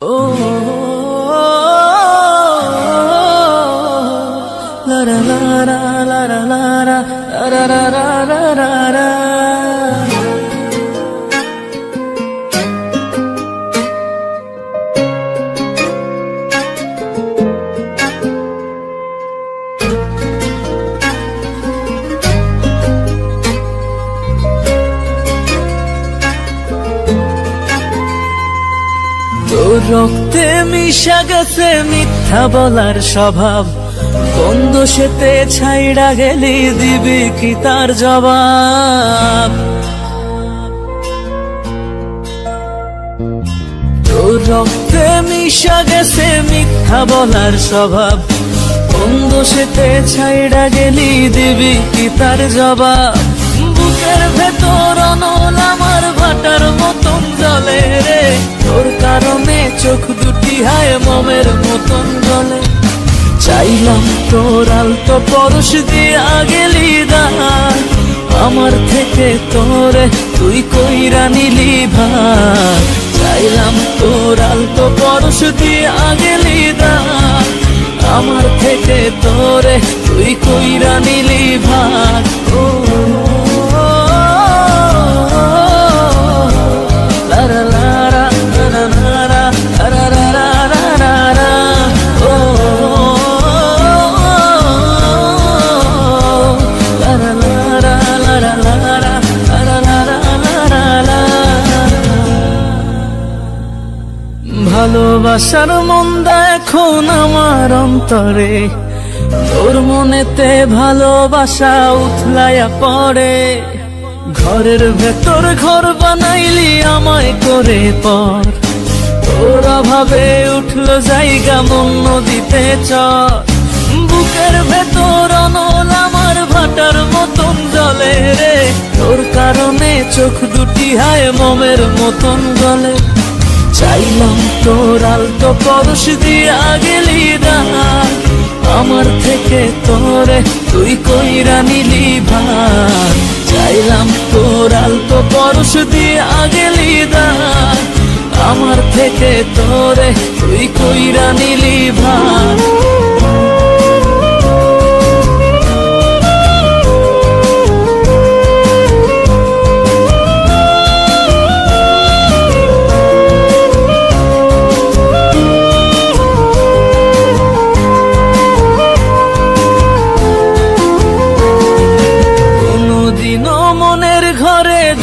La la la la la la la la la la la la la. তোর রক্তে মিশা গেছে মিথ্যা বলার স্বভাব, কোন দোষেতে ছাইড়া গেলি দিবি কি তার জবাব? তোর রক্তে মিশা গেছে মিথ্যা বলার স্বভাব, কোন দোষেতে ছাইড়া গেলি দিবি কি তার জবাব? বুকের ভেতর অনল আমার ভাটার মতন জ্বলে রে, তোর কারণে চোখ দুটি হায় মোমের মতন জ্বলে। চাইলাম তোর আলতো পরশ দিয়া গেলি দান, আমার থেকে তোরে তুই কইরা নিলি ভার। চাইলাম তোর আলতো পরশ দিয়া গেলি দান, আমার থেকে তোরে তুই কইরা নিলি ভার। ও ভালোবাসার মন্দা এখন আমার অন্তরে, তোর মনেতে ভালোবাসা উথলাইয়া পড়ে। ঘরের ভেতর ঘর বানাইলি আমায় করে পর, তোর অভাবে উঠলো জায়গা মন নদীতে চর। বুকের ভেতর অনল আমার ভাটার মতন জ্বলে রে, তোর কারণে চোখ দুটি হায় মোমের মতন গলে। চাইলাম তোর আলতো পরশ দিয়া গেলি দান, আমার থেকে তোরে তুই কইরা নিলি ভার। চাইলাম তোর আলতো পরশ দিয়া গেলি দান, আমার থেকে তোরে তুই কইরা নিলি ভার।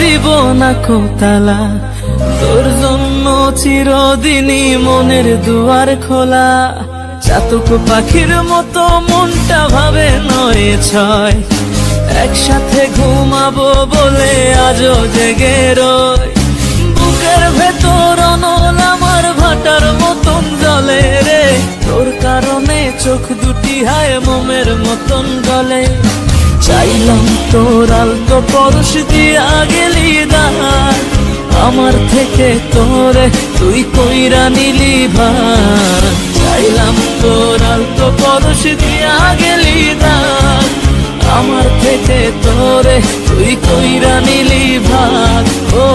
দিব না কোতালা, তোর জন্য চিরদিনই মনের দুয়ার খোলা। চাতক পাখির মতো মনটা ভাবে নয় ছয়, একসাথে ঘুমাবো বলে আজও জেগে রয়। বুকের ভেতর অনল আমার ভাটার মতন জ্বলে রে, তোর কারণে চোখ দুটি হায় মোমের মতন গলে। চাইলাম তোর আলতো পরশ দিয়া গেলি দান, আমার থেকে তোরে তুই কইরা নিলি ভার। চাইলাম তোর আলতো পরশ দিয়া গেলি দান, আমার থেকে তোরে তুই কইরা নিলি ভার। ও